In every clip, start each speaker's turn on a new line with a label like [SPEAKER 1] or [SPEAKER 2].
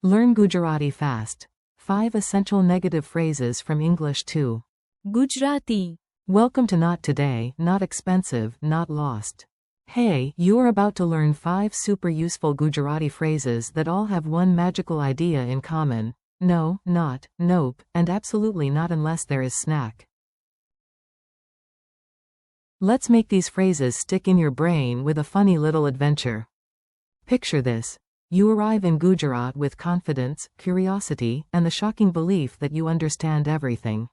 [SPEAKER 1] Learn Gujarati fast. 5 essential negative phrases from English 2.
[SPEAKER 2] Gujarati.
[SPEAKER 1] Welcome to Not Today, Not Expensive, Not Lost. Hey, you are about to learn 5 super useful Gujarati phrases that all have one magical idea in common. No, not, nope, and absolutely not unless there is snack. Let's make these phrases stick in your brain with a funny little adventure. Picture this. You arrive in Gujarat with confidence, curiosity, and the shocking belief that you understand everything.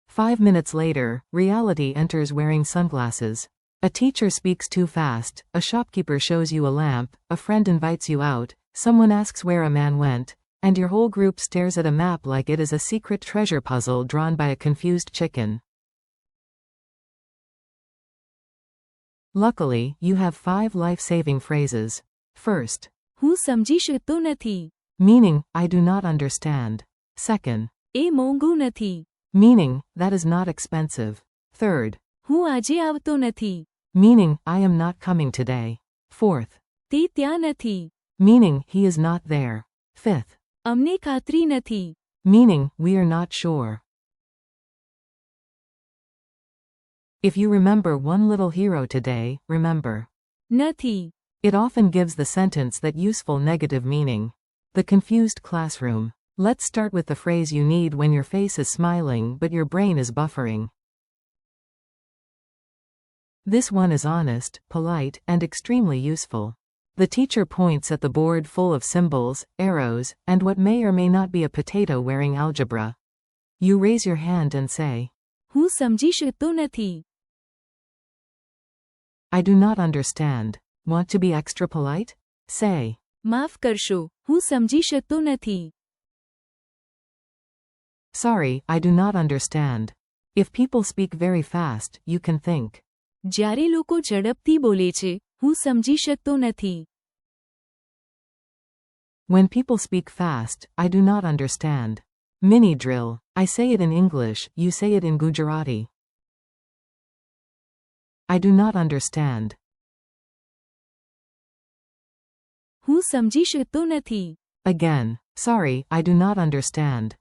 [SPEAKER 1] 5 minutes later, reality enters wearing sunglasses. A teacher speaks too fast, a shopkeeper shows you a lamp, a friend invites you out, someone asks where a man went, and your whole group stares at a map like it is a secret treasure puzzle drawn by a confused chicken. Luckily, you have 5 life-saving phrases. First,
[SPEAKER 2] હું સમજી શકતો નથી.
[SPEAKER 1] meaning, I do not understand. Second,
[SPEAKER 2] એ મોંઘું નથી.
[SPEAKER 1] meaning, that is not expensive. Third,
[SPEAKER 2] હું આજે આવતો નથી.
[SPEAKER 1] meaning, I am not coming today. Fourth,
[SPEAKER 2] તે ત્યાં નથી.
[SPEAKER 1] meaning, he is not there. Fifth,
[SPEAKER 2] અમને ખાતરી નથી.
[SPEAKER 1] meaning, we are not sure. If you remember one little hero today, remember.
[SPEAKER 2] નથી.
[SPEAKER 1] It often gives the sentence that useful negative meaning. The confused classroom. Let's start with the phrase you need when your face is smiling but your brain is buffering. This one is honest, polite, and extremely useful. The teacher points at the board full of symbols, arrows, and what may or may not be a potato wearing algebra. You raise your hand and say,
[SPEAKER 2] હું સમજી શકતો નથી.
[SPEAKER 1] I do not understand. Want to be extra polite? Say,
[SPEAKER 2] માફ કરશો, હું સમજી શકતો નથી.
[SPEAKER 1] sorry, I do not understand. If people speak very fast, you can think.
[SPEAKER 2] જ્યારે લોકો ઝડપથી બોલે છે, હું સમજી શકતો નથી.
[SPEAKER 1] When people speak fast, I do not understand. Mini drill. I say it in English, you say it in Gujarati. I do not understand.
[SPEAKER 2] હું સમજી શકતો નથી.
[SPEAKER 1] Again, sorry, I do not understand.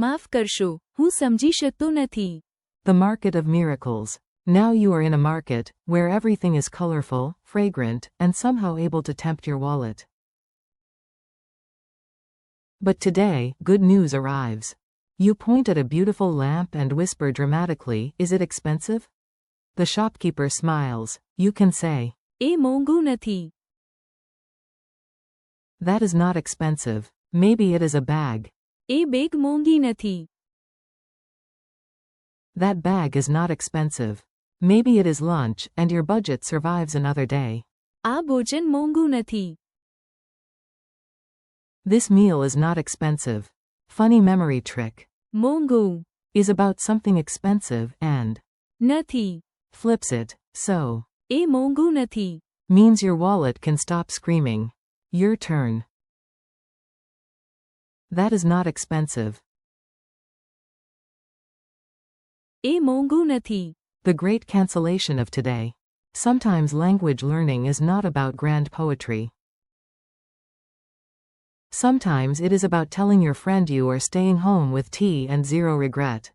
[SPEAKER 2] માફ કરશો, હું સમજી શકતો નથી.
[SPEAKER 1] The market of miracles. Now you are in a market, where everything is colorful, fragrant, and somehow able to tempt your wallet. But today, good news arrives. You point at a beautiful lamp and whisper dramatically, is it expensive? The shopkeeper smiles. You can say,
[SPEAKER 2] એ મોંઘું નથી.
[SPEAKER 1] that is not expensive. Maybe it is a bag.
[SPEAKER 2] A bag મોંઘી નથી.
[SPEAKER 1] That bag is not expensive. Maybe it is lunch, and your budget survives another day.
[SPEAKER 2] આ ભોજન મોંઘું નથી.
[SPEAKER 1] This meal is not expensive. Funny memory trick.
[SPEAKER 2] મોંઘું
[SPEAKER 1] Is about something expensive and
[SPEAKER 2] નથી.
[SPEAKER 1] flips it, so
[SPEAKER 2] એ મોંઘું નથી.
[SPEAKER 1] means your wallet can stop screaming. Your turn. That is not expensive.
[SPEAKER 2] એ મોંઘું નથી.
[SPEAKER 1] The great cancellation of today. Sometimes language learning is not about grand poetry. Sometimes it is about telling your friend you are staying home with tea and zero regret.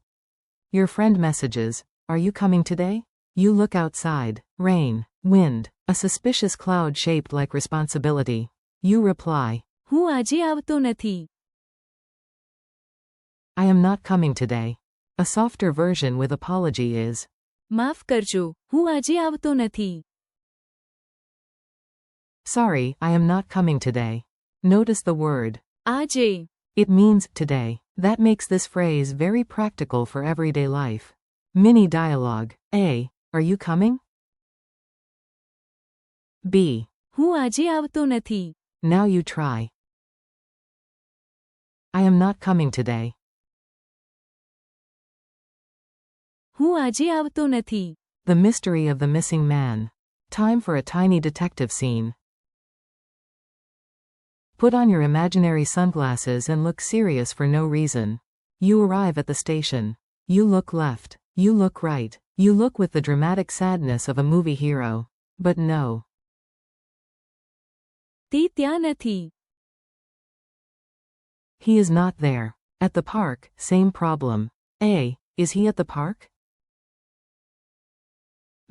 [SPEAKER 1] Your friend messages, are you coming today? You look outside. Rain, wind, a suspicious cloud shaped like responsibility. You reply,
[SPEAKER 2] હું આજે આવતો નથી.
[SPEAKER 1] I am not coming today. A softer version with apology is,
[SPEAKER 2] માફ કરજો, હું આજે આવતો નથી.
[SPEAKER 1] sorry, I am not coming today. Notice the word.
[SPEAKER 2] આજે.
[SPEAKER 1] It means today. That makes this phrase very practical for everyday life. Mini dialogue. A. Are you coming? B.
[SPEAKER 2] હું આજે આવતો નથી.
[SPEAKER 1] Now you try. I am not coming today.
[SPEAKER 2] હું આજે આવતો નથી.
[SPEAKER 1] The mystery of the missing man. Time for a tiny detective scene. Put on your imaginary sunglasses and look serious for no reason. You arrive at the station. You look left. You look right. You look with the dramatic sadness of a movie hero. But no.
[SPEAKER 2] તે ત્યાં નથી.
[SPEAKER 1] He is not there. At the park, same problem. A. Is he at the park?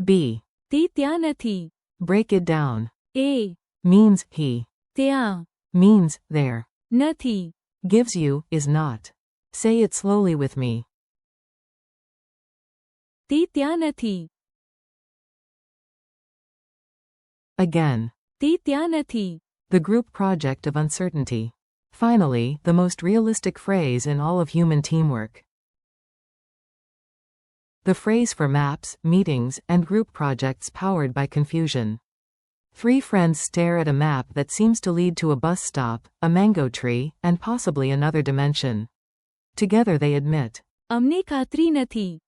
[SPEAKER 1] B.
[SPEAKER 2] તે ત્યાં નથી.
[SPEAKER 1] Break it down.
[SPEAKER 2] A.
[SPEAKER 1] Means he.
[SPEAKER 2] ત્યાં.
[SPEAKER 1] Means there.
[SPEAKER 2] નથી.
[SPEAKER 1] Gives you, is not. Say it slowly with me.
[SPEAKER 2] તે ત્યાં નથી.
[SPEAKER 1] Again.
[SPEAKER 2] તે ત્યાં નથી.
[SPEAKER 1] The group project of uncertainty. Finally, the most realistic phrase in all of human teamwork. The phrase for maps, meetings, and group projects powered by confusion. 3 friends stare at a map that seems to lead to a bus stop, a mango tree, and possibly another dimension. Together they admit,
[SPEAKER 2] અમને ખાતરી નથી.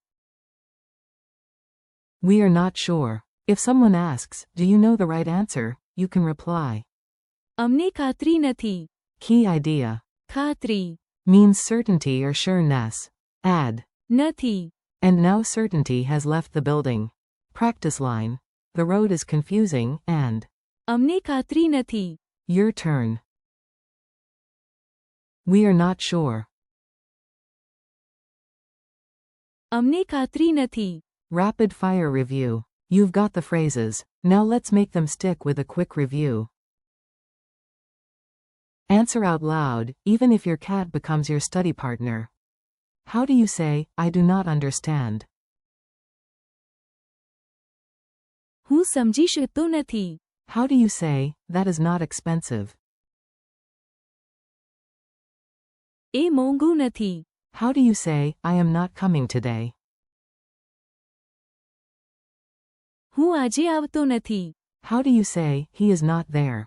[SPEAKER 1] we are not sure. If someone asks, do you know the right answer, you can reply.
[SPEAKER 2] અમને ખાતરી નથી.
[SPEAKER 1] Key idea.
[SPEAKER 2] ખાતરી.
[SPEAKER 1] Means certainty or sureness. Add.
[SPEAKER 2] નથી.
[SPEAKER 1] And now certainty has left the building. Practice line. The road is confusing and.
[SPEAKER 2] અમને ખાતરી નથી.
[SPEAKER 1] Your turn. We are not sure.
[SPEAKER 2] અમને ખાતરી નથી.
[SPEAKER 1] Rapid fire review. You've got the phrases. Now let's make them stick with a quick review. Answer out loud, even if your cat becomes your study partner. How do you say, I do not understand?
[SPEAKER 2] હું સમજી શકતો નથી.
[SPEAKER 1] How do you say, that is not expensive?
[SPEAKER 2] એ મોંઘું નથી.
[SPEAKER 1] How do you say, I am not coming today?
[SPEAKER 2] હું આજે આવતો નથી.
[SPEAKER 1] How do you say, he is not there?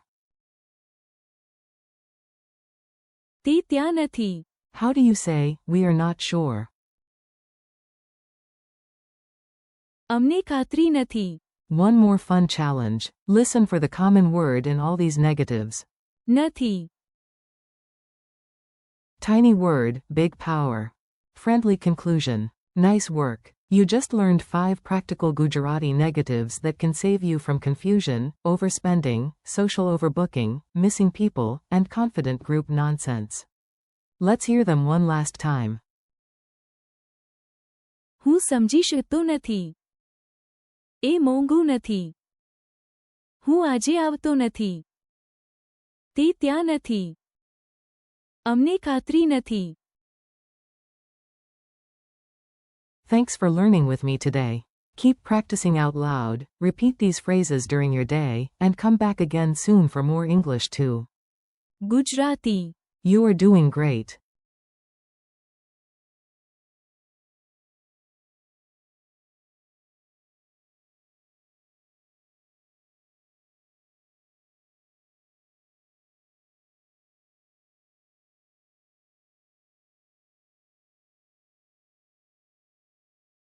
[SPEAKER 2] તે ત્યાં નથી.
[SPEAKER 1] How do you say, we are not sure?
[SPEAKER 2] અમને ખાતરી નથી.
[SPEAKER 1] One more fun challenge. Listen for the common word in all these negatives.
[SPEAKER 2] નથી.
[SPEAKER 1] Tiny word, big power. Friendly conclusion. Nice work. You just learned 5 practical Gujarati negatives that can save you from confusion, overspending, social overbooking, missing people, and confident group nonsense. Let's hear them one last time.
[SPEAKER 2] હું સમજી શકતો નથી. એ મોંઘું નથી. હું આજે આવતો નથી. તે ત્યાં નથી. અમને ખાતરી નથી.
[SPEAKER 1] Thanks for learning with me today. Keep practicing out loud, repeat these phrases during your day, and come back again soon for more English too.
[SPEAKER 2] Gujarati.
[SPEAKER 1] You are doing great.